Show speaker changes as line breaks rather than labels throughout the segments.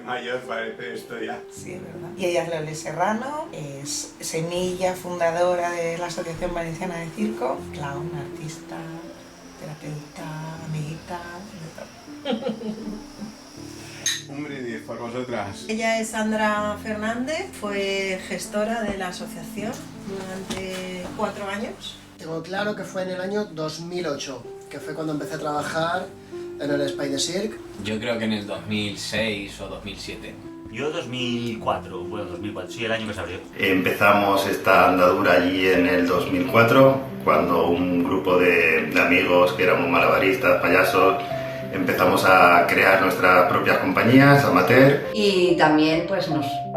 mayor parece esto ya.
Sí, es verdad. Y ella es Loli Serrano, es semilla fundadora de la Asociación Valenciana de Circo, clown, artista, terapeuta, amiguita, de todo.
Un brindis por vosotras.
Ella es Sandra Fernández, fue gestora de la asociación durante 4 años.
Tengo claro que fue en el año 2008, que fue cuando empecé a trabajar en el Spider Cirque.
Yo creo que en el 2006 o 2007.
Yo 2004, bueno 2004, sí, el año que se abrió.
Empezamos esta andadura allí en el 2004, cuando un grupo de amigos que éramos malabaristas, payasos, empezamos a crear nuestras propias compañías, amateur.
Y también pues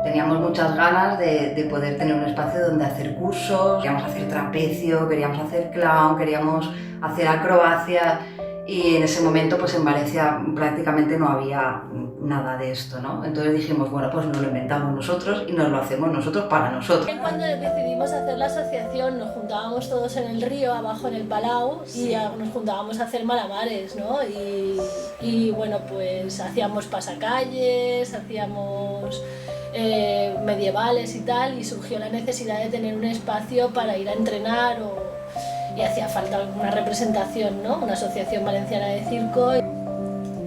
teníamos muchas ganas de poder tener un espacio donde hacer cursos, queríamos hacer trapecio, queríamos hacer clown, queríamos hacer acrobacia y en ese momento pues en Valencia prácticamente no había nada de esto, ¿no? Entonces dijimos, bueno, pues nos lo inventamos nosotros y nos lo hacemos nosotros para nosotros.
Cuando decidimos hacer la asociación nos juntábamos todos en el río, abajo en el Palau, y nos juntábamos a hacer malabares, ¿no? Y bueno, pues hacíamos pasacalles, hacíamos medievales y tal, y surgió la necesidad de tener un espacio para ir a entrenar y hacía falta alguna representación, ¿no? Una asociación valenciana de circo.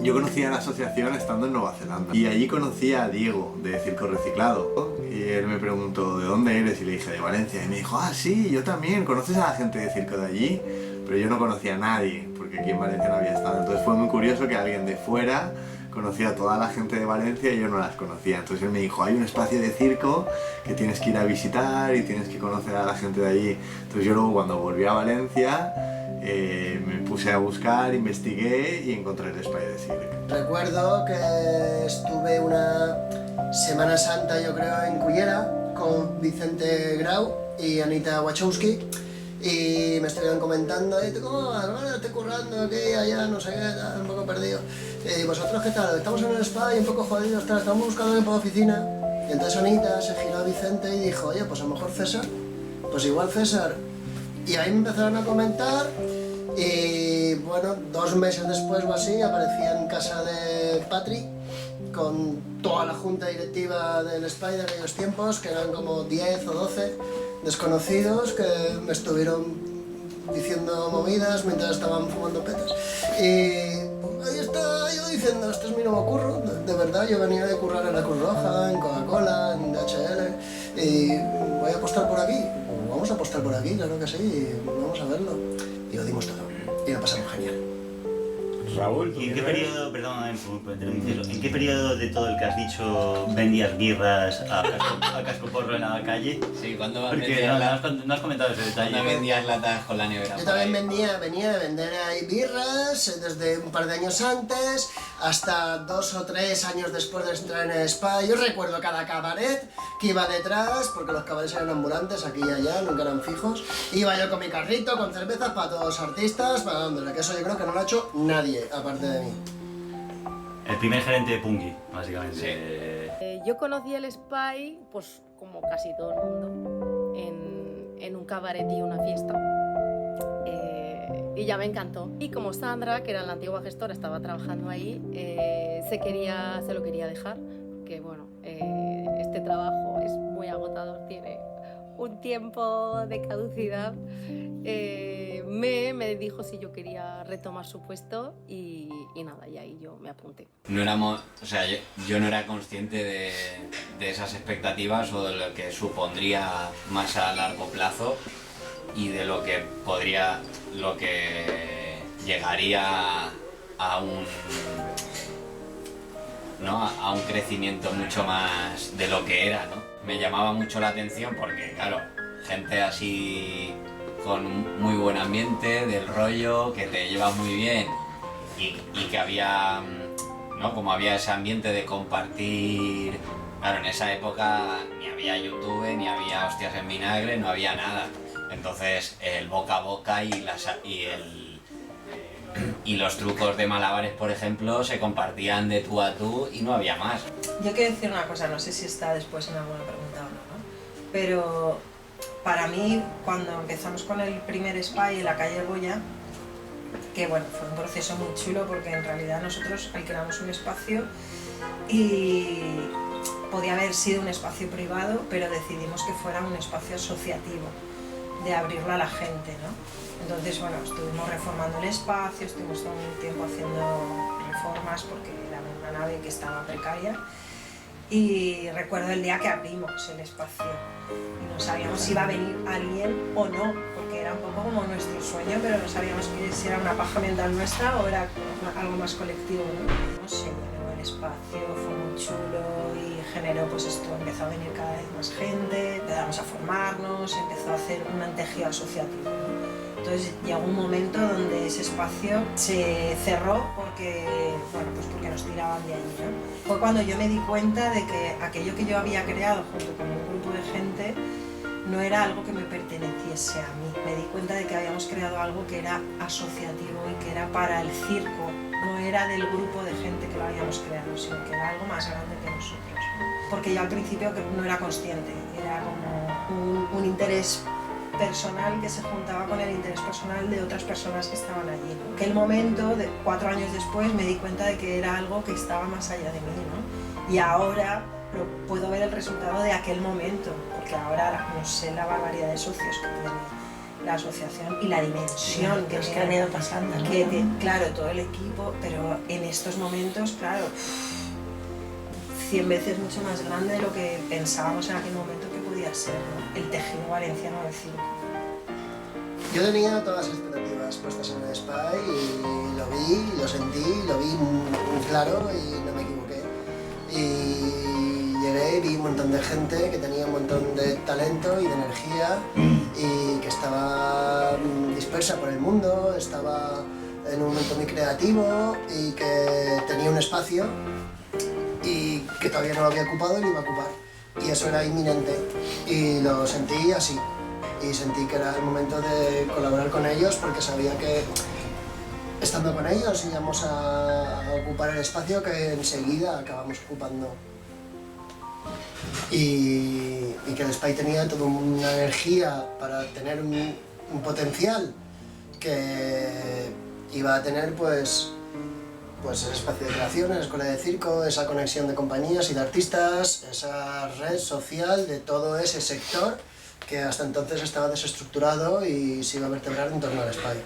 Yo conocí a la asociación estando en Nueva Zelanda y allí conocí a Diego de Circo Reciclado y él me preguntó ¿de dónde eres? Y le dije de Valencia y me dijo ah sí, yo también, ¿conoces a la gente de circo de allí? Pero yo no conocía a nadie porque aquí en Valencia no había estado, entonces fue muy curioso que alguien de fuera conocía a toda la gente de Valencia y yo no las conocía, entonces él me dijo hay un espacio de circo que tienes que ir a visitar y tienes que conocer a la gente de allí. Entonces yo luego cuando volví a Valencia me puse a buscar, investigué y encontré el Spider Cirque.
Recuerdo que estuve una Semana Santa, yo creo, en Cullera con Vicente Grau y Anita Wachowski y me estuvieron comentando ¿y tú cómo vas? Bueno, estoy currando aquí, allá, no sé qué, un poco perdido. ¿Y vosotros qué tal? Estamos en el spa y un poco jodidos, estamos buscando alguien para la oficina. Y entonces Anita se giró a Vicente y dijo oye, pues a lo mejor César, pues igual César. Y ahí me empezaron a comentar y bueno, 2 meses después o así aparecí en casa de Patri con toda la junta directiva del Spider de aquellos tiempos, que eran como 10 o 12 desconocidos que me estuvieron diciendo movidas mientras estaban fumando petas. Y ahí estaba yo diciendo, este es mi nuevo curro, de verdad, yo venía de currar en la Cruz Roja, en Coca-Cola, en DHL y voy a apostar por aquí. Vamos a apostar por aquí, claro que sí, vamos a verlo. Y lo dimos todo, y lo pasamos genial.
Raúl,
¿Y en qué periodo, perdón, en qué periodo de todo el que has dicho vendías birras a casco porro en la calle?
Sí, cuando
Porque no has comentado ese detalle.
cuando vendías latas con la nevera.
Yo también venía de vender ahí birras desde un par de años antes hasta 2 o 3 años después de entrar en el spa. Yo recuerdo cada cabaret que iba detrás, porque los cabarets eran ambulantes aquí y allá, nunca eran fijos. Iba yo con mi carrito, con cervezas para todos los artistas, para dándole, que eso yo creo que no lo ha hecho nadie, aparte de mí.
El primer gerente de Punky, básicamente.
Sí.
Yo conocí el Spy, pues como casi todo el mundo, en un cabaret y una fiesta. Y ya me encantó. Y como Sandra, que era la antigua gestora, estaba trabajando ahí, se lo quería dejar, porque bueno, este trabajo es muy agotador, tiene un tiempo de caducidad. Me dijo si yo quería retomar su puesto y nada, y ahí yo me apunté.
No éramos, o sea, yo no era consciente de esas expectativas o de lo que supondría más a largo plazo y de lo que llegaría a un crecimiento mucho más de lo que era, ¿no? Me llamaba mucho la atención porque, claro, gente así con muy buen ambiente, del rollo, que te lleva muy bien y que había, ¿no? Como había ese ambiente de compartir. Claro, en esa época ni había YouTube, ni había hostias en vinagre, no había nada. Entonces el boca a boca y los trucos de malabares, por ejemplo, se compartían de tú a tú y no había más.
Yo quiero decir una cosa, no sé si está después en alguna pregunta o no, ¿no? Pero para mí, cuando empezamos con el primer Spy en la calle Goya, que bueno, fue un proceso muy chulo porque en realidad nosotros alquilamos un espacio y podía haber sido un espacio privado, pero decidimos que fuera un espacio asociativo, de abrirlo a la gente, ¿no? Entonces, bueno, estuvimos reformando el espacio, estuvimos todo un tiempo haciendo reformas porque era una nave que estaba precaria. Y recuerdo el día que abrimos el espacio y no sabíamos si iba a venir alguien o no, porque era un poco como nuestro sueño, pero no sabíamos si era una paja mental nuestra o era algo más colectivo, ¿no? Se llenó el espacio, fue muy chulo y generó, pues esto, empezó a venir cada vez más gente, empezamos a formarnos, empezó a hacer un tejido asociativo, ¿no? Entonces llegó un momento donde ese espacio se cerró porque, bueno, pues porque nos tiraban de allí, ¿no? Fue cuando yo me di cuenta de que aquello que yo había creado junto con un grupo de gente no era algo que me perteneciese a mí. Me di cuenta de que habíamos creado algo que era asociativo y que era para el circo. No era del grupo de gente que lo habíamos creado, sino que era algo más grande que nosotros, ¿no? Porque yo al principio no era consciente, era como un interés personal que se juntaba con el interés personal de otras personas que estaban allí, ¿no? Que el momento, 4 años después, me di cuenta de que era algo que estaba más allá de mí, ¿no? Y ahora puedo ver el resultado de aquel momento, porque ahora no sé la barbaridad de socios que tiene la asociación y la dimensión
que han ido pasando, ¿no?
Claro, todo el equipo, pero en estos momentos, claro, 100 veces mucho más grande de lo que pensábamos en aquel momento que podía ser, ¿no? El tejido valenciano del circo.
Yo tenía todas las expectativas puestas en el Spy y lo vi, lo sentí, lo vi muy claro y no me equivoqué. Y llegué y vi un montón de gente que tenía un montón de talento y de energía y que estaba dispersa por el mundo, estaba en un momento muy creativo y que tenía un espacio y que todavía no lo había ocupado y lo iba a ocupar. Y eso era inminente y lo sentí así. Y sentí que era el momento de colaborar con ellos porque sabía que estando con ellos íbamos a ocupar el espacio que enseguida acabamos ocupando. Y que el Spy tenía toda una energía para tener un potencial que iba a tener pues el espacio de creación, la escuela de circo, esa conexión de compañías y de artistas, esa red social de todo ese sector que hasta entonces estaba desestructurado y se iba a vertebrar en torno al Spy.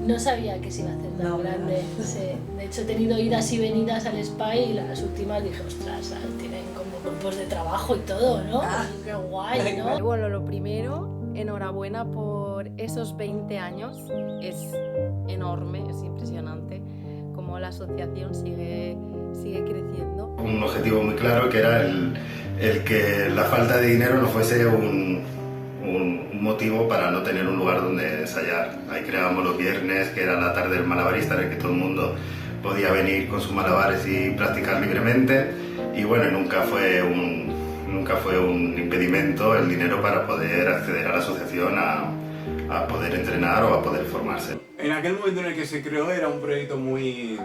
No sabía que se iba a hacer tan grande. Sí. De hecho, he tenido idas y venidas al Spy y las últimas dije, ostras, tienen como grupos de trabajo y todo, ¿no? Qué guay, ¿no?
Bueno, lo primero, enhorabuena por esos 20 años. Es enorme, es impresionante cómo la asociación sigue creciendo.
Un objetivo muy claro que era el que la falta de dinero no fuese un motivo para no tener un lugar donde ensayar. Ahí creábamos los viernes, que era la tarde del malabarista, en el que todo el mundo podía venir con sus malabares y practicar libremente. Y bueno, nunca fue un impedimento el dinero para poder acceder a la asociación a poder entrenar o a poder formarse.
En aquel momento en el que se creó era un proyecto muy...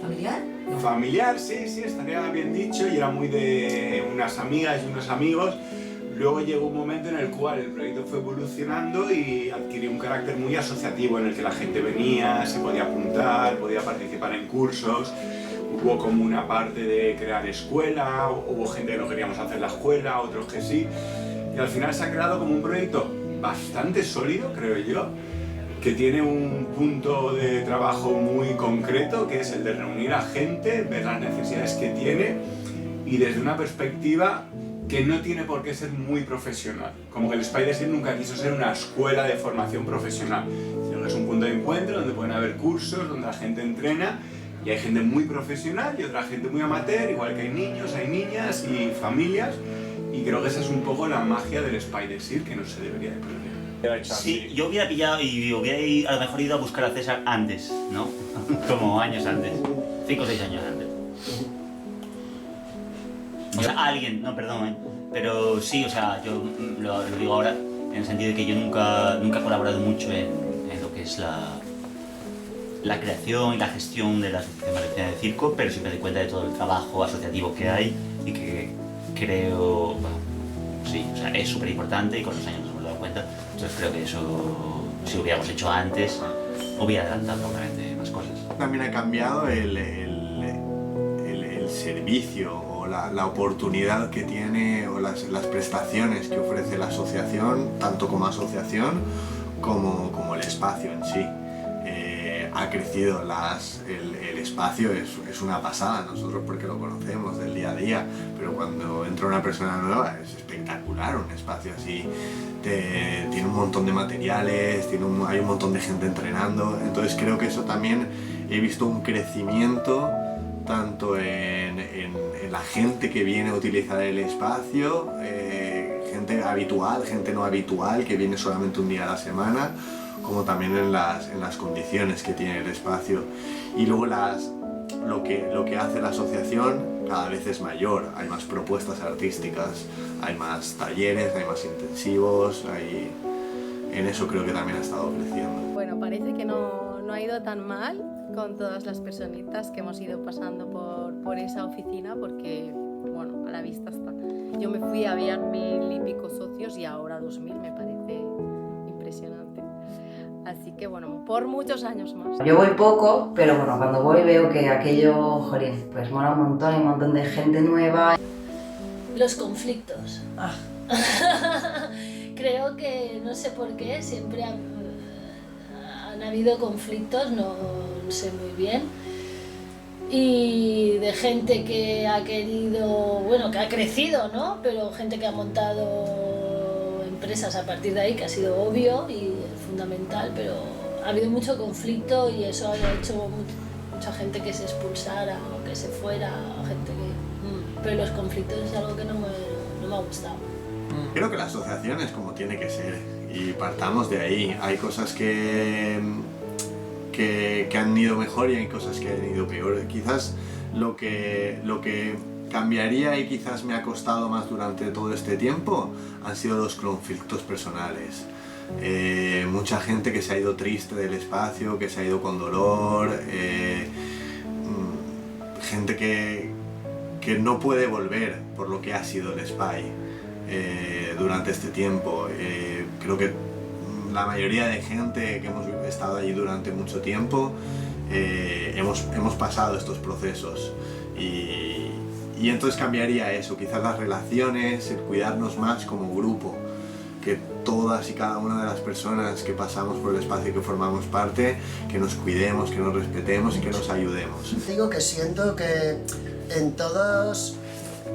¿Familiar?
Familiar, sí, estaría bien dicho, y era muy de unas amigas y unos amigos. Luego llegó un momento en el cual el proyecto fue evolucionando y adquirió un carácter muy asociativo en el que la gente venía, se podía apuntar, podía participar en cursos. Hubo como una parte de crear escuela, hubo gente que no queríamos hacer la escuela, otros que sí. Y al final se ha creado como un proyecto bastante sólido, creo yo, que tiene un punto de trabajo muy concreto, que es el de reunir a gente, ver las necesidades que tiene y desde una perspectiva que no tiene por qué ser muy profesional. Como que el Spy de Sir nunca quiso ser una escuela de formación profesional, sino que es un punto de encuentro donde pueden haber cursos, donde la gente entrena y hay gente muy profesional y otra gente muy amateur, igual que hay niños, hay niñas y familias, y creo que esa es un poco la magia del Spy de Sir que no se debería de perder.
Sí, yo hubiera pillado y hubiera a lo mejor ido a buscar a César antes, ¿no? Como años antes, 5 o 6 años antes. O sea, alguien, no, perdón, pero sí, o sea, yo lo digo ahora en el sentido de que yo nunca he colaborado mucho en lo que es la creación y la gestión de la Asociación Valenciana de Circo, pero sí me doy cuenta de todo el trabajo asociativo que hay y que creo, bueno, sí, o sea, es súper importante y con los años nos hemos dado cuenta. Entonces creo que eso, si lo hubiéramos hecho antes, hubiera adelantado probablemente más cosas.
También ha cambiado el servicio o la oportunidad que tiene o las prestaciones que ofrece la asociación, tanto como asociación como el espacio en sí. Ha crecido el espacio, es una pasada, nosotros porque lo conocemos del día a día, pero cuando entra una persona nueva es espectacular un espacio así. Tiene un montón de materiales, hay un montón de gente entrenando, entonces creo que eso también he visto un crecimiento tanto en la gente que viene a utilizar el espacio, gente habitual, gente no habitual que viene solamente un día a la semana, como también en las condiciones que tiene el espacio. Y luego lo que hace la asociación cada vez es mayor, hay más propuestas artísticas, hay más talleres, hay más intensivos, en eso creo que también ha estado creciendo.
Bueno, parece que no ha ido tan mal con todas las personitas que hemos ido pasando por esa oficina, porque, bueno, a la vista está. Yo me fui, había 1000 y pico socios y ahora 2000, me parece impresionante. Así que, bueno, por muchos años más.
Yo voy poco, pero bueno, cuando voy veo que aquello, jolín, pues mola un montón, hay un montón de gente nueva.
Los conflictos. Creo que, no sé por qué, siempre han habido conflictos, no sé muy bien. Y de gente que ha querido, bueno, que ha crecido, ¿no? Pero gente que ha montado empresas a partir de ahí, que ha sido obvio y fundamental, pero ha habido mucho conflicto y eso ha hecho mucha gente que se expulsara o que se fuera, gente que... Pero los conflictos es algo que no me ha gustado.
Creo que la asociación es como tiene que ser y partamos de ahí. Hay cosas que han ido mejor y hay cosas que han ido peor. Quizás lo que cambiaría y quizás me ha costado más durante todo este tiempo han sido los conflictos personales. Mucha gente que se ha ido triste del espacio, que se ha ido con dolor, gente que no puede volver por lo que ha sido el SPY durante este tiempo. Creo que la mayoría de gente que hemos estado allí durante mucho tiempo hemos pasado estos procesos y entonces cambiaría eso, quizás las relaciones, el cuidarnos más como grupo, que todas y cada una de las personas que pasamos por el espacio y que formamos parte, que nos cuidemos, que nos respetemos y que nos ayudemos.
Digo que siento que en todos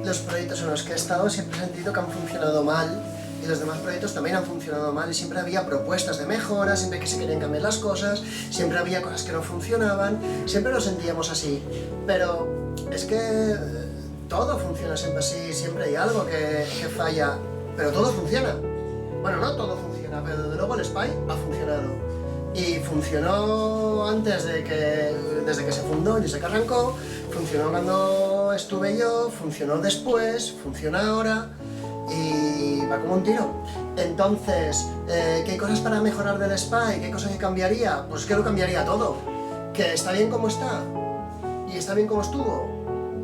los proyectos en los que he estado siempre he sentido que han funcionado mal y los demás proyectos también han funcionado mal y siempre había propuestas de mejora, siempre que se querían cambiar las cosas, siempre había cosas que no funcionaban, siempre lo sentíamos así, pero es que todo funciona siempre así, siempre hay algo que falla, pero todo funciona. Bueno, no todo funciona, pero desde luego el SPY ha funcionado. Y funcionó antes desde que se fundó y desde que arrancó, funcionó cuando estuve yo, funcionó después, funciona ahora y va como un tiro. Entonces, ¿qué hay cosas para mejorar del SPY? ¿Qué cosas que cambiaría? Pues que lo cambiaría todo. ¿Que está bien como está? ¿Y está bien como estuvo?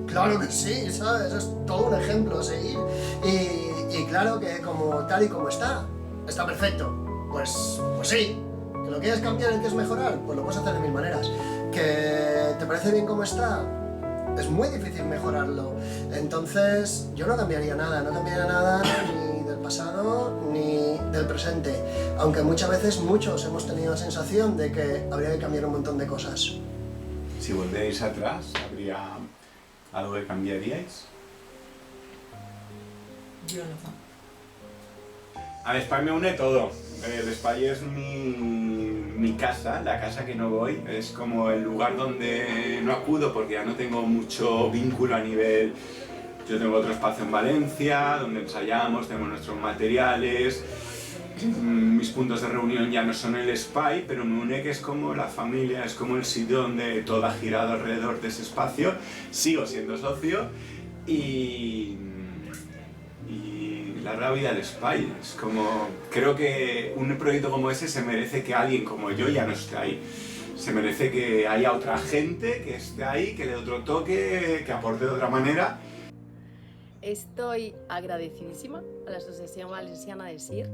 Claro que sí, ¿sabes? Eso es todo un ejemplo a seguir. Y claro que como tal y como está perfecto. Pues sí. ¿Que lo quieres cambiar y quieres mejorar? Pues lo puedes hacer de 1000 maneras. ¿Que te parece bien como está? Es muy difícil mejorarlo. Entonces, yo no cambiaría nada ni del pasado ni del presente. Aunque muchas veces muchos hemos tenido la sensación de que habría que cambiar un montón de cosas.
Si volvéis atrás, ¿habría algo que cambiaríais?
Yo no.
Al SPY me une todo. El SPY es mi casa, la casa que no voy. Es como el lugar donde no acudo porque ya no tengo mucho vínculo a nivel... Yo tengo otro espacio en Valencia, donde ensayamos, tenemos nuestros materiales. Mis puntos de reunión ya no son el SPY, pero me une que es como la familia, es como el sitio donde todo ha girado alrededor de ese espacio. Sigo siendo socio y larga vida al SPY. Es como, creo que un proyecto como ese se merece que alguien como yo ya no esté ahí. Se merece que haya otra gente que esté ahí, que le dé otro toque, que aporte de otra manera.
Estoy agradecidísima a la Asociación Valenciana de Circ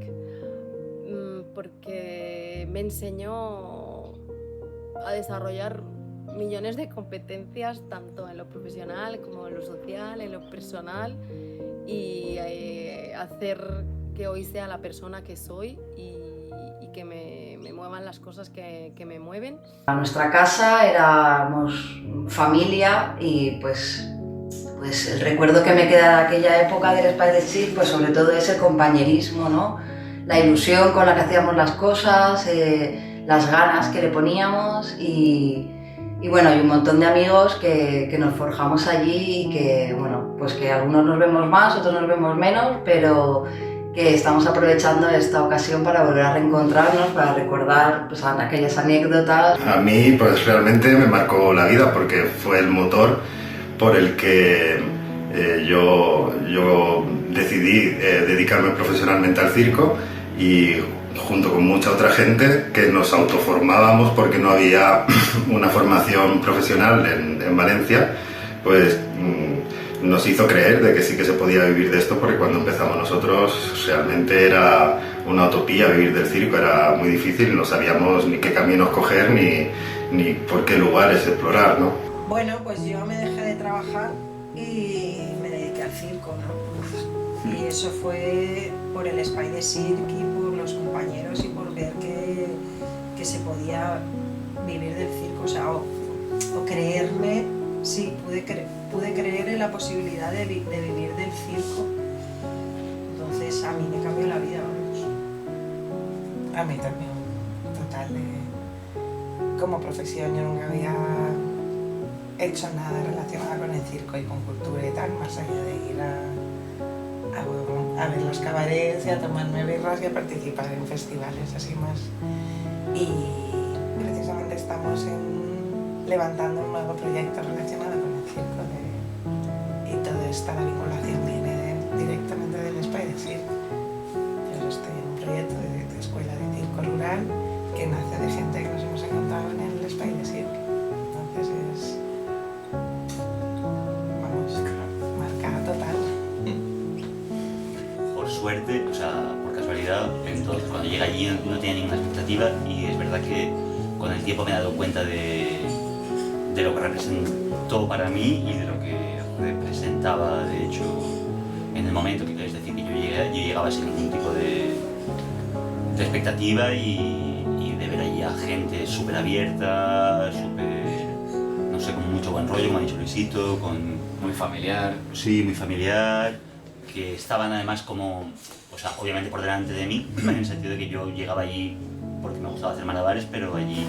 porque me enseñó a desarrollar millones de competencias, tanto en lo profesional como en lo social, en lo personal, y hacer que hoy sea la persona que soy y que me muevan las cosas que me mueven.
A nuestra casa éramos familia y pues el recuerdo que me queda de aquella época del Spider Chic, pues sobre todo es el compañerismo, ¿no? La ilusión con la que hacíamos las cosas, las ganas que le poníamos y bueno, hay un montón de amigos que nos forjamos allí y que, bueno, pues que algunos nos vemos más, otros nos vemos menos, pero que estamos aprovechando esta ocasión para volver a reencontrarnos, para recordar pues, aquellas anécdotas.
A mí pues realmente me marcó la vida porque fue el motor por el que yo decidí dedicarme profesionalmente al circo y junto con mucha otra gente que nos autoformábamos porque no había una formación profesional en Valencia, pues nos hizo creer de que sí que se podía vivir de esto, porque cuando empezamos nosotros realmente era una utopía vivir del circo, era muy difícil, no sabíamos ni qué caminos coger ni por qué lugares explorar, ¿no?
Bueno, pues yo me dejé de trabajar y me dediqué al circo, ¿no? Y eso fue por el Spider Cirque y por los compañeros y por ver que se podía vivir del circo, o sea, o creerme, sí, pude creer en la posibilidad de vivir del circo. Entonces a mí me cambió la vida, vamos.
A mí también, total. Como profesión yo nunca había hecho nada relacionado con el circo y con cultura y tal, más allá de ir a ver los cabarets y a tomarme birras y a participar en festivales así más. Y precisamente estamos levantando un nuevo proyecto relacionado con el circo y toda esta vinculación viene directamente del Spider Cirque. Yo estoy en un proyecto de escuela de circo rural que nace de gente que nos hemos encontrado en el Spider Cirque. Entonces es, vamos, marca total.
Por suerte, o sea, por casualidad, entonces cuando llegué allí no tenía ninguna expectativa y es verdad que con el tiempo me he dado cuenta de lo que representó para mí y de lo que representaba, de hecho, en el momento, que es decir, que yo llegaba sin ningún tipo de expectativa y de ver allí a gente súper abierta, no sé, con mucho buen rollo, como ha dicho Luisito,
muy familiar.
Sí, muy familiar, que estaban además como, o sea, obviamente por delante de mí, en el sentido de que yo llegaba allí porque me gustaba hacer malabares, pero allí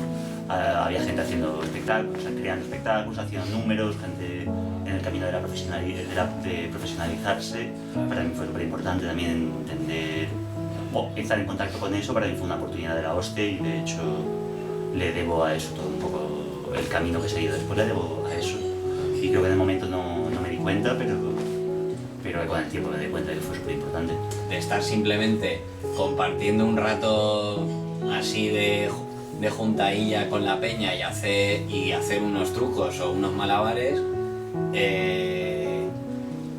había gente haciendo espectáculos, creando espectáculos, haciendo números, gente en el camino de profesionalizarse. Para mí fue súper importante también entender o estar en contacto con eso. Para mí fue una oportunidad de la hostia y de hecho le debo a eso todo un poco, el camino que he seguido después le debo a eso. Y creo que en el momento no me di cuenta, pero con el tiempo me di cuenta que fue súper importante.
De estar simplemente compartiendo un rato así de juntadilla con la peña y hacer unos trucos o unos malabares,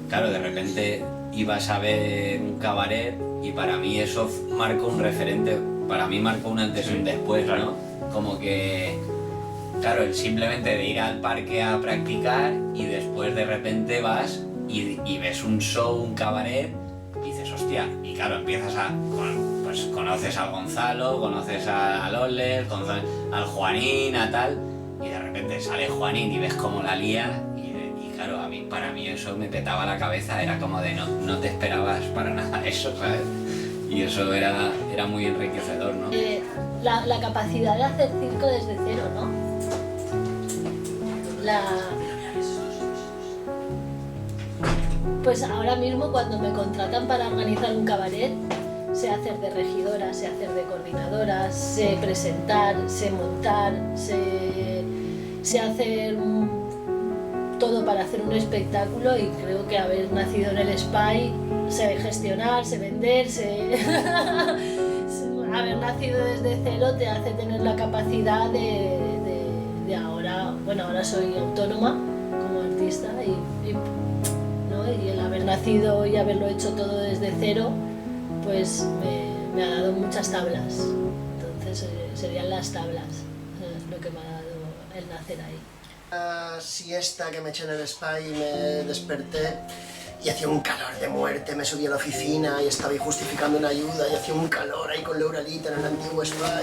claro, de repente ibas a ver un cabaret y para mí eso marcó un referente, para mí marcó un antes y un después, ¿no? Como que, claro, el simplemente de ir al parque a practicar y después de repente vas y ves un show, un cabaret, y dices, hostia, y claro, empiezas pues conoces al Gonzalo, conoces a Loles, conoces al Juanín, a tal, y de repente sale Juanín y ves cómo la lía, y claro, para mí eso me petaba la cabeza, era como de no te esperabas para nada eso, ¿sabes? Y eso era muy enriquecedor, ¿no?
La capacidad de hacer circo desde cero, ¿no? Pues ahora mismo cuando me contratan para organizar un cabaret, sé hacer de regidora, sé hacer de coordinadora, sé presentar, sé montar, sé hacer todo para hacer un espectáculo y creo que haber nacido en el SPY, sé gestionar, sé vender, haber nacido desde cero te hace tener la capacidad de ahora, bueno, ahora soy autónoma como artista y el haber nacido y haberlo hecho todo desde cero, pues me ha dado muchas tablas. Entonces serían las tablas, lo que me ha dado el nacer ahí.
La siesta que me eché en el spa y me desperté y hacía un calor de muerte, me subí a la oficina y estaba ahí justificando una ayuda y hacía un calor ahí con Lauralita en el antiguo spa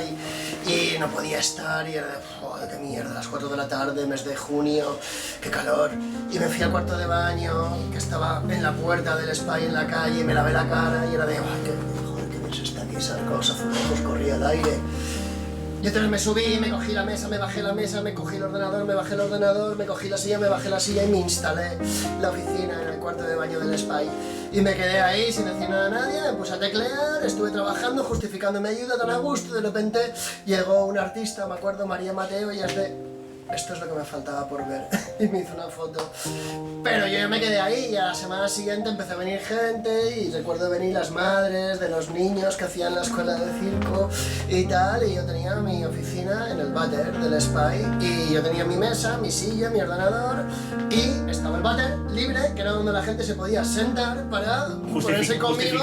y no podía estar y era de, joder, qué mierda, a las 4 de la tarde, mes de junio, qué calor. Y me fui al cuarto de baño, que estaba en la puerta del spa y en la calle, y me lavé la cara y era de, joder, qué bien se está aquí, esa cosa, azulejos, corría el aire. Y entonces me subí, me cogí la mesa, me bajé la mesa, me cogí el ordenador, me bajé el ordenador, me cogí la silla, me bajé la silla y me instalé la oficina en el cuarto de baño del spa. Y me quedé ahí sin decir nada a nadie, me puse a teclear, estuve trabajando, justificando mi ayuda tan a gusto. De repente llegó un artista, me acuerdo, María Mateo, y es de, esto es lo que me faltaba por ver. Y me hizo una foto. Pero yo ya me quedé ahí y a la semana siguiente empezó a venir gente y recuerdo venir las madres de los niños que hacían la escuela de circo y tal, y yo tenía mi oficina en el váter del spa y yo tenía mi mesa, mi silla, mi ordenador y estaba el váter libre, que era donde la gente se podía sentar para ponerse conmigo,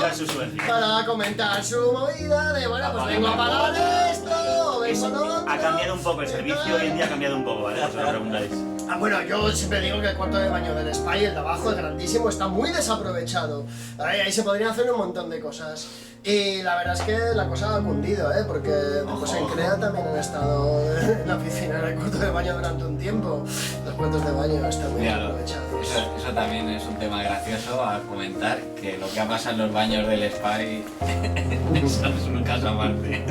para comentar su movida de, bueno, pues vengo a pagar esto, vengo lo otro.
Ha cambiado un poco el servicio, hoy en día ha cambiado un poco, ¿vale? Os lo preguntaréis.
Bueno, yo siempre digo que el cuarto de baño del spa y el de abajo, el grandísimo, está muy desaprovechado. Ahí se podrían hacer un montón de cosas. Y la verdad es que la cosa ha cundido, porque después en Crea también han estado en la oficina en el cuarto de baño durante un tiempo. Los cuartos de baño están muy aprovechados.
Eso también es un tema gracioso a comentar, que lo que ha pasado en los baños del spa eso es un caso aparte.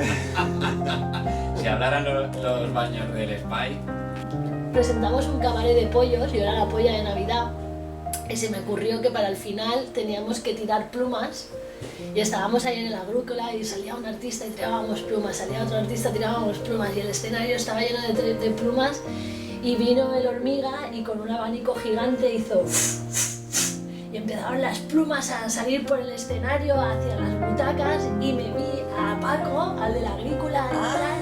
Si hablaran los baños del spa.
Presentamos un cabaret de pollos, yo era la polla de Navidad, y se me ocurrió que para el final teníamos que tirar plumas, y estábamos ahí en el agrícola y salía un artista y tirábamos plumas, salía otro artista y tirábamos plumas, y el escenario estaba lleno de plumas, y vino el hormiga y con un abanico gigante hizo y empezaron las plumas a salir por el escenario hacia las butacas, y me vi a Paco, al de la agrícola, entrar,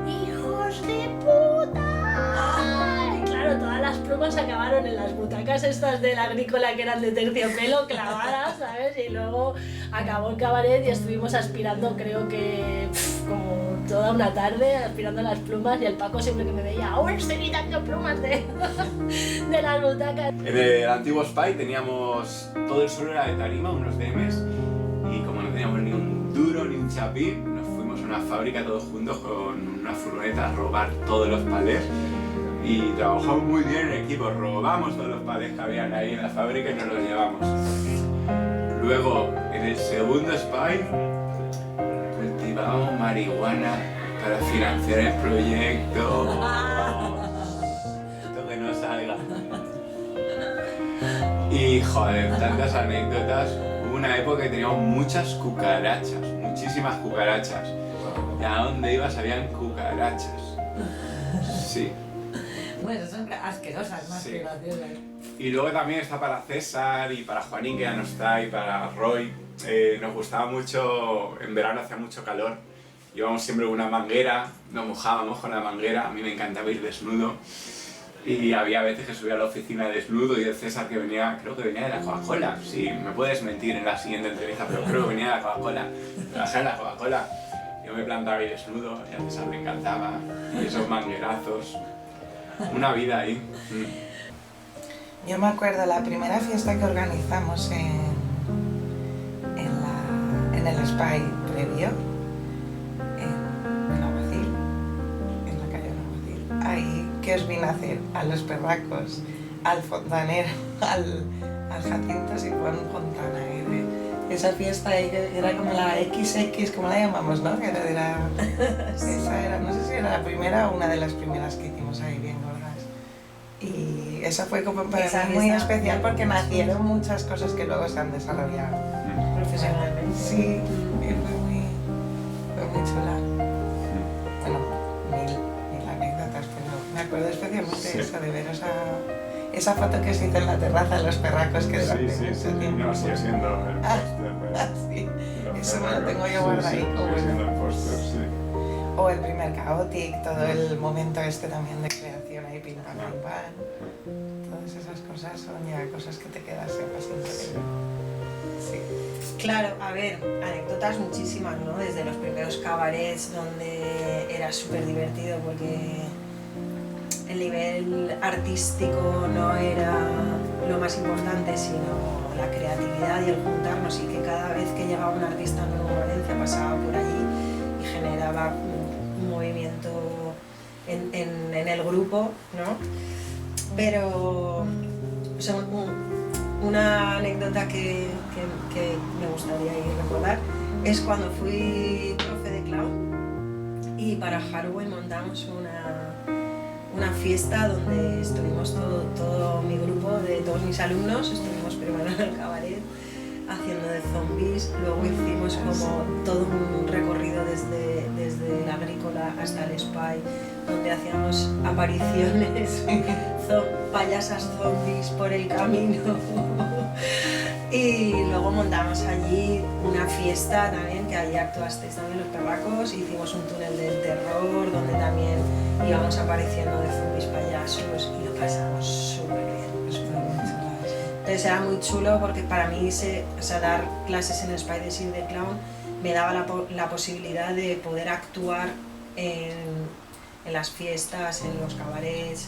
¡hijos de puta! Todas las plumas acabaron en las butacas estas de la agrícola que eran de terciopelo clavadas, ¿sabes? Y luego acabó el cabaret y estuvimos aspirando, creo que como toda una tarde, aspirando las plumas, y el Paco siempre que me veía, ¡ahora estoy quitando plumas de las butacas!
En el antiguo Spy teníamos, todo el suelo era de tarima, unos DMs, y como no teníamos ni un duro ni un chapín, nos fuimos a una fábrica todos juntos con una furgoneta a robar todos los palés. Y trabajamos muy bien en equipo, robamos todos los palés que habían ahí en la fábrica y nos los llevamos. Luego, en el segundo Spy, cultivábamos marihuana para financiar el proyecto. Esto que no salga. Y joder, tantas anécdotas. Hubo una época que teníamos muchas cucarachas, muchísimas cucarachas. Y a donde ibas habían cucarachas. Sí.
Bueno, son asquerosas más que graciosas.
Y luego también está para César y para Juanín, que ya no está, y para Roy. Nos gustaba mucho, en verano hacía mucho calor. Íbamos siempre con una manguera, nos mojábamos con la manguera, a mí me encantaba ir desnudo. Y había veces que subía a la oficina desnudo y el César que venía, creo que venía de la Coca-Cola. Sí, me puedes mentir en la siguiente entrevista, pero creo que venía de la Coca-Cola. Trabajaba en la Coca-Cola. Yo me plantaba ahí desnudo y a César le encantaba. Y esos manguerazos. Una vida ahí.
Yo me acuerdo la primera fiesta que organizamos en el Spy previo, en Alguacil, en la calle de Alguacil. Ahí, ¿qué os vine a hacer? A los perracos, al fontanero, al Jacinto Sifón Fontana. Esa fiesta ahí que era como la XX, como la llamamos, ¿no? Que esa era, no sé si era la primera o una de las primeras que hicimos ahí bien gordas. Y esa fue como para mí muy especial porque nacieron muchas cosas que luego se han desarrollado profesionalmente. Sí, fue muy chula. Bueno, mil anécdotas, pero me acuerdo especialmente de eso, de ver esa foto que se hizo en la terraza de los perracos que durante mucho tiempo.
No, sigue siendo el póster.
Sí, eso me lo tengo yo guardado ahí.
Sigue siendo el póster, sí.
O el primer Chaotic, todo el momento este también de creación ahí, pim pam, pim pam. Todas esas cosas son ya cosas que te quedas para siempre. Sí.
Claro, a ver, anécdotas muchísimas, ¿no? Desde los primeros cabarets donde era súper divertido porque el nivel artístico no era lo más importante, sino la creatividad y el juntarnos, y que cada vez que llegaba un artista nuevo a Valencia pasaba por allí y generaba un movimiento en el grupo, ¿no? Pero o sea, una anécdota que me gustaría recordar es cuando fui profe de clown y para Halloween montamos una fiesta donde estuvimos todo mi grupo, de todos mis alumnos, estuvimos primero en el cabaret haciendo de zombies, luego hicimos como todo un recorrido desde la agrícola hasta el Spy, donde hacíamos apariciones, payasas zombies por el camino. Y luego montamos allí una fiesta también, que allí actuasteis también los perracos, hicimos un túnel del terror donde también íbamos apareciendo de zombies payasos y lo pasamos súper bien. Entonces era muy chulo porque para mí dar clases en el Spy de Cirque de Clown me daba la posibilidad de poder actuar en las fiestas, en los cabarets.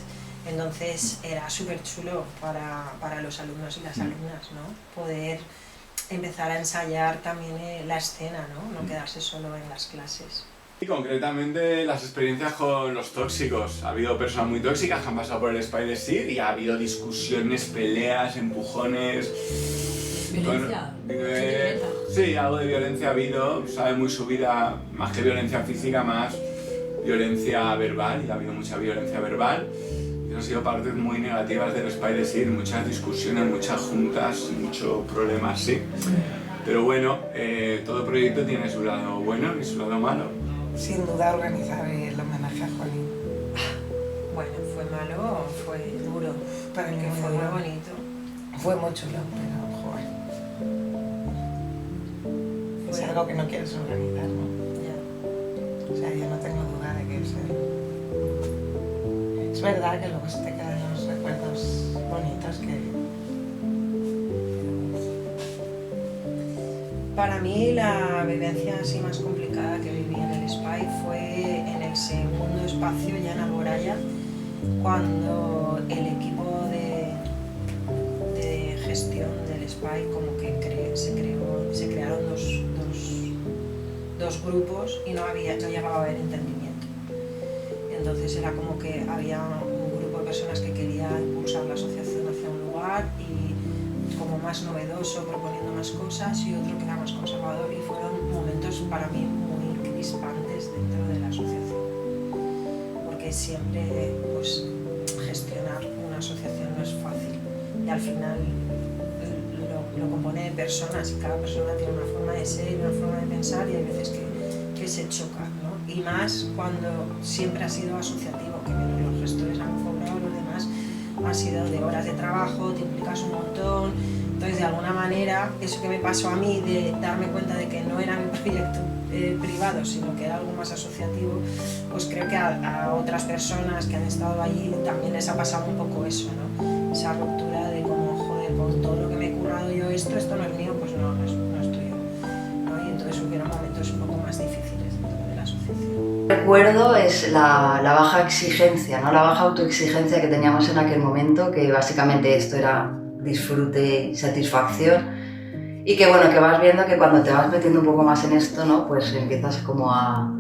Entonces era súper chulo para los alumnos y las alumnas, ¿no? Poder empezar a ensayar también la escena, ¿no? No quedarse solo en las clases.
Y concretamente las experiencias con los tóxicos. Ha habido personas muy tóxicas que han pasado por el Spy de Cirque y ha habido discusiones, peleas, empujones.
¿Violencia?
Sí, algo de violencia ha habido, sabe muy subida, más que violencia física, más violencia verbal, y ha habido mucha violencia verbal. Y han sido partes muy negativas del Spy de Cirque, muchas discusiones, muchas juntas, muchos problemas, sí. Pero bueno, todo proyecto tiene su lado bueno y su lado malo.
Sin duda organizar el homenaje a Juanín.
Bueno, fue malo, fue duro,
Para el que
fue muy bonito.
Fue muy chulo, pero joder. Es algo que no quieres organizar, ¿no?
Ya.
O sea, yo no tengo duda de que es verdad que luego se te quedan los recuerdos bonitos que...
Para mí la vivencia así más complicada que viví en el Spy fue en el segundo espacio, ya en Alboraya, cuando el equipo de gestión del Spy como que se crearon dos grupos y no llegaba a haber entendimiento. Entonces era como que había un grupo de personas que quería impulsar la asociación hacia un lugar y como más novedoso, proponiendo más cosas, y otro que era más conservador, y fueron momentos para mí muy crispantes dentro de la asociación, porque siempre pues, gestionar una asociación no es fácil y al final lo compone de personas y cada persona tiene una forma de ser, una forma de pensar, y hay veces que se chocan, ¿no? Y más cuando siempre ha sido asociativo, que menos los gestores han cobrado, los demás ha sido de horas de trabajo, te implicas un montón. Entonces, de alguna manera, eso que me pasó a mí de darme cuenta de que no era mi proyecto privado, sino que era algo más asociativo, pues creo que a otras personas que han estado allí también les ha pasado un poco eso, ¿no? Esa ruptura de como, joder, con todo lo que me he currado yo esto no es mío, pues no es tuyo, ¿no? Y entonces hubieron momentos un poco más difíciles dentro de la asociación.
Recuerdo es la baja exigencia, ¿no? La baja autoexigencia que teníamos en aquel momento, que básicamente esto era disfrute y satisfacción, y que bueno, que vas viendo que cuando te vas metiendo un poco más en esto, ¿no? Pues empiezas como a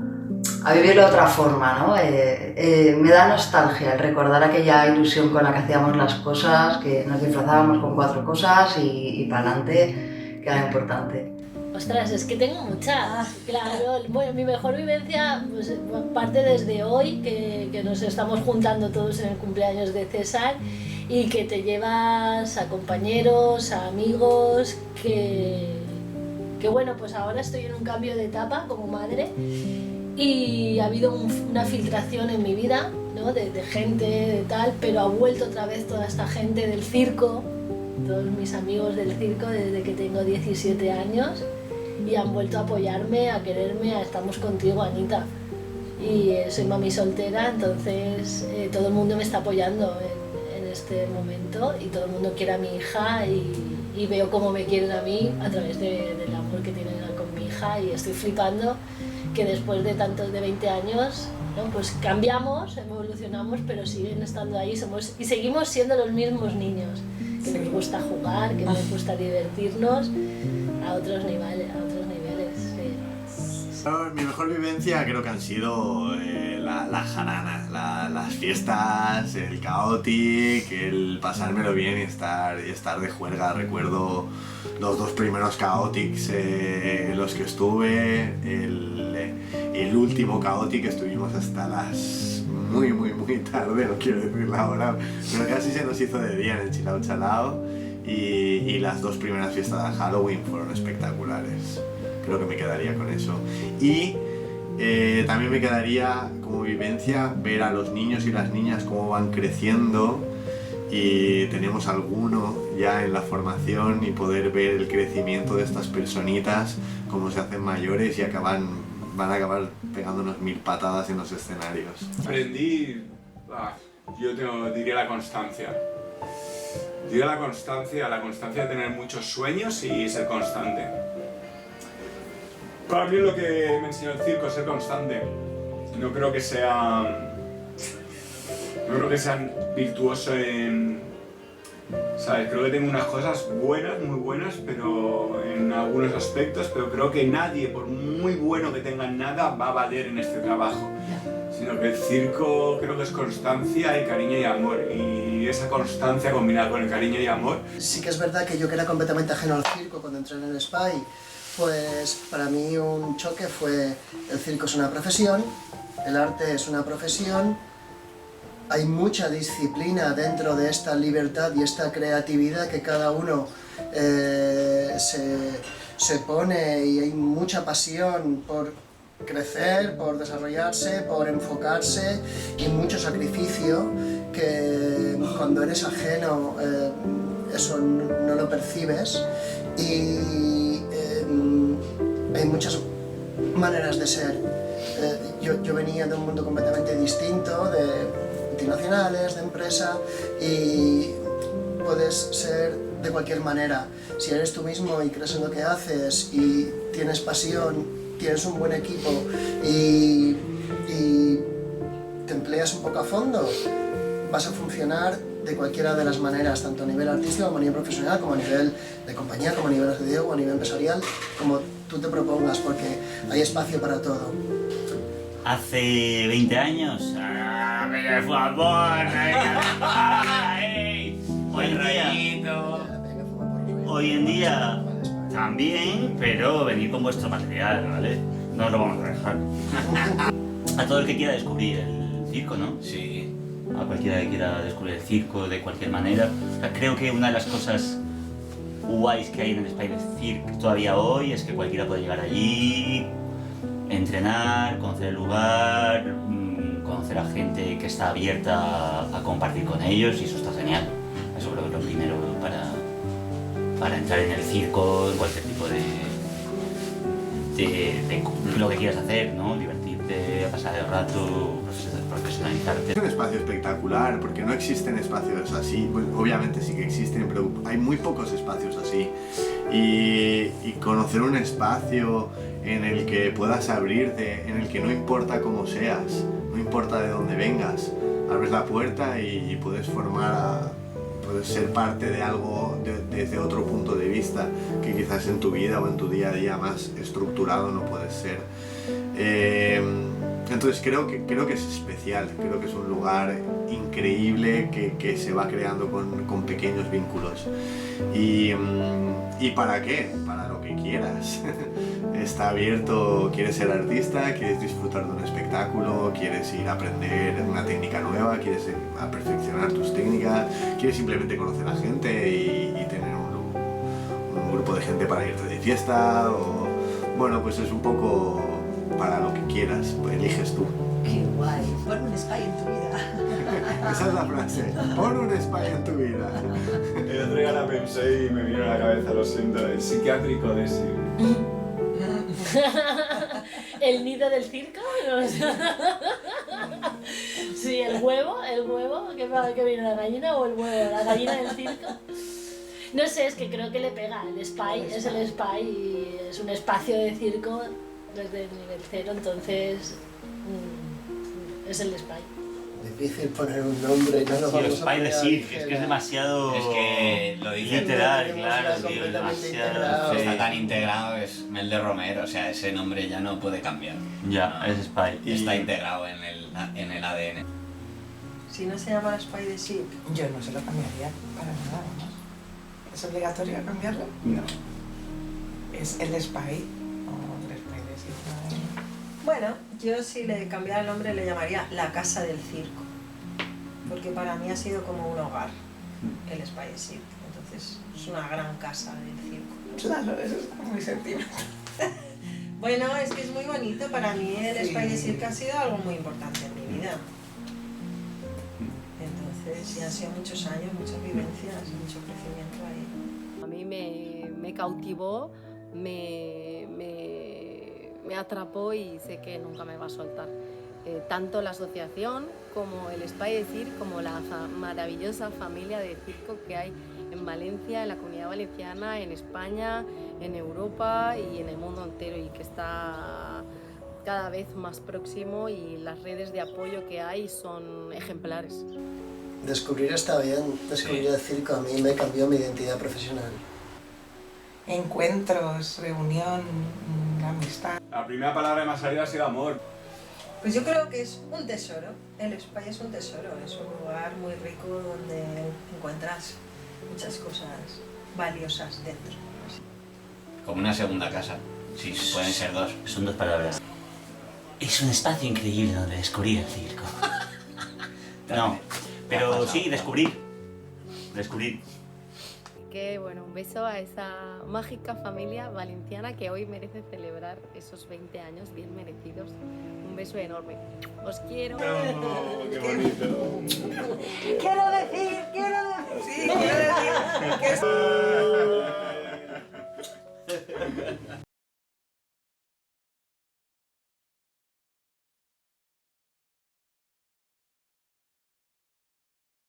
vivirlo de otra forma, ¿no? Me da nostalgia el recordar aquella ilusión con la que hacíamos las cosas, que nos disfrazábamos con 4 cosas y para adelante, que era importante.
Ostras, es que tengo muchas, claro. Bueno, mi mejor vivencia pues, parte desde hoy, que nos estamos juntando todos en el cumpleaños de César, y que te llevas a compañeros, a amigos, que bueno, pues ahora estoy en un cambio de etapa como madre y ha habido una filtración en mi vida, ¿no? de gente, de tal, pero ha vuelto otra vez toda esta gente del circo, todos mis amigos del circo desde que tengo 17 años, y han vuelto a apoyarme, a quererme, a estamos contigo, Anita. Y soy mami soltera, entonces todo el mundo me está apoyando en este momento, y todo el mundo quiere a mi hija, y veo cómo me quieren a mí a través del amor que tienen con mi hija, y estoy flipando que después de 20 años bueno, pues cambiamos, evolucionamos, pero siguen estando ahí, y seguimos siendo los mismos niños, que nos gusta jugar, que nos gusta divertirnos a otros niveles, sí.
Mi mejor vivencia creo que han sido la jarana, las fiestas, el chaotic, el pasármelo bien y estar de juerga. Recuerdo los 2 primeros chaotics en los que estuve, el último chaotic estuvimos hasta las muy tarde, no quiero decir la hora, pero casi se nos hizo de día en el Chilao Chalao, y las 2 primeras fiestas de Halloween fueron espectaculares. Creo que me quedaría con eso. Y también me quedaría como vivencia ver a los niños y las niñas cómo van creciendo, y tenemos alguno ya en la formación, y poder ver el crecimiento de estas personitas, cómo se hacen mayores y van a acabar pegándonos 1000 patadas en los escenarios.
Aprendí, diría la constancia. Diría la constancia de tener muchos sueños y ser constante. Para mí es lo que me enseñó el circo, ser constante. No creo que sea virtuoso en... ¿Sabes? Creo que tengo unas cosas buenas, muy buenas, pero en algunos aspectos, pero creo que nadie, por muy bueno que tenga nada, va a valer en este trabajo. Sino que el circo creo que es constancia y cariño y amor. Y esa constancia combinada con el cariño y amor...
Sí que es verdad que yo, que era completamente ajeno al circo cuando entré en el SPY, pues para mí un choque fue: el circo es una profesión, el arte es una profesión, hay mucha disciplina dentro de esta libertad y esta creatividad que cada uno se pone, y hay mucha pasión por crecer, por desarrollarse, por enfocarse, y mucho sacrificio que cuando eres ajeno eso no lo percibes. Y hay muchas maneras de ser. Yo venía de un mundo completamente distinto, de multinacionales, de empresa, y puedes ser de cualquier manera. Si eres tú mismo y crees en lo que haces y tienes pasión, tienes un buen equipo y te empleas un poco a fondo, vas a funcionar de cualquiera de las maneras, tanto a nivel artístico como a nivel profesional, como a nivel de compañía, como a nivel asociativo, como a nivel empresarial, como tú te propongas, porque hay espacio para todo.
Hace 20 años, por favor, hoy en día también, pero venid con vuestro material, ¿vale? No os lo vamos a dejar. A todo el que quiera descubrir el circo, ¿no?
Sí.
A cualquiera que quiera descubrir el circo de cualquier manera. O sea, creo que una de las cosas guays que hay en el Spider Cirque todavía hoy es que cualquiera puede llegar allí, entrenar, conocer el lugar, conocer a gente que está abierta a compartir con ellos, y eso está genial. Eso creo que es lo primero para entrar en el circo, en cualquier tipo de lo que quieras hacer, ¿no? Divertirte, pasar el rato, profesionalizarte.
Es un espacio espectacular, porque no existen espacios así. Pues obviamente sí que existen, pero hay muy pocos espacios así. Y conocer un espacio en el que puedas abrirte, en el que no importa cómo seas, no importa de dónde vengas, abres la puerta y puedes puedes ser parte de algo desde otro punto de vista, que quizás en tu vida o en tu día a día más estructurado no puedes ser. Entonces creo que es especial, creo que es un lugar increíble que se va creando con pequeños vínculos. ¿Y para qué? Para lo que quieras. Está abierto, quieres ser artista, quieres disfrutar de un espectáculo, quieres ir a aprender una técnica nueva, quieres ir a perfeccionar tus técnicas, quieres simplemente conocer a gente y tener un grupo de gente para irte de fiesta, o bueno, pues es un poco para lo que quieras, pues eliges tú.
Qué guay, pon un spy en tu vida.
Esa es la frase, pon un spy en tu vida.
El otro día la pensé y me vino a la cabeza, lo siento, el psiquiátrico de sí.
El nido del circo, ¿no? Sí, el huevo, que viene la gallina, o el huevo, la gallina del circo. No sé, es que creo que le pega. El Spy es el Spy y es un espacio de circo desde el nivel 0, entonces es el Spy.
Difícil poner un nombre, no nos
Sí, el
vamos a
Spy de
poner
Sirk, es que es demasiado...
Es que lo dice
literal,
Tenemos
claro,
ya
tío,
completamente
demasiado...
integrado.
Está tan integrado, es Mel de Romero, o sea, ese nombre ya no puede cambiar.
Ya, es Spy.
Está integrado en el ADN.
Si no se llama Spy de Sirk.
Yo no se lo cambiaría para nada, vamos. ¿Es obligatorio cambiarlo?
No.
Es el Spy o el Spy de Sirk.
Bueno, yo si le cambiara el nombre le llamaría La Casa del Circo. Porque para mí ha sido como un hogar, el Spy de Sirk. Entonces es una gran casa del circo.
Claro, eso es muy sentimental.
Bueno, es que es muy bonito. Para mí el
Sí.
Spy de Sirk ha sido algo muy importante en mi vida. Entonces ya han sido muchos años, muchas vivencias, mucho crecimiento ahí.
A mí me cautivó, me atrapó y sé que nunca me va a soltar. Tanto la asociación como el Spy de Circ, como la maravillosa familia de circo que hay en Valencia, en la Comunidad Valenciana, en España, en Europa y en el mundo entero, y que está cada vez más próximo, y las redes de apoyo que hay son ejemplares.
Descubrir está bien, descubrir el circo a mí me cambió mi identidad profesional.
Encuentros, reunión, amistad.
La primera palabra que me ha salido ha sido amor.
Pues yo creo que es un tesoro. El Spy es un tesoro, es un lugar muy rico donde encuentras muchas cosas valiosas dentro.
Como una segunda casa. Sí, pueden ser dos.
Son dos palabras. Es un espacio increíble donde descubrir el circo. No, pero sí, descubrir.
Que bueno, un beso a esa mágica familia valenciana que hoy merece celebrar esos 20 años bien merecidos. Un beso enorme. Os quiero.
Oh, qué bonito.
Quiero decir
Sí, quiero decir que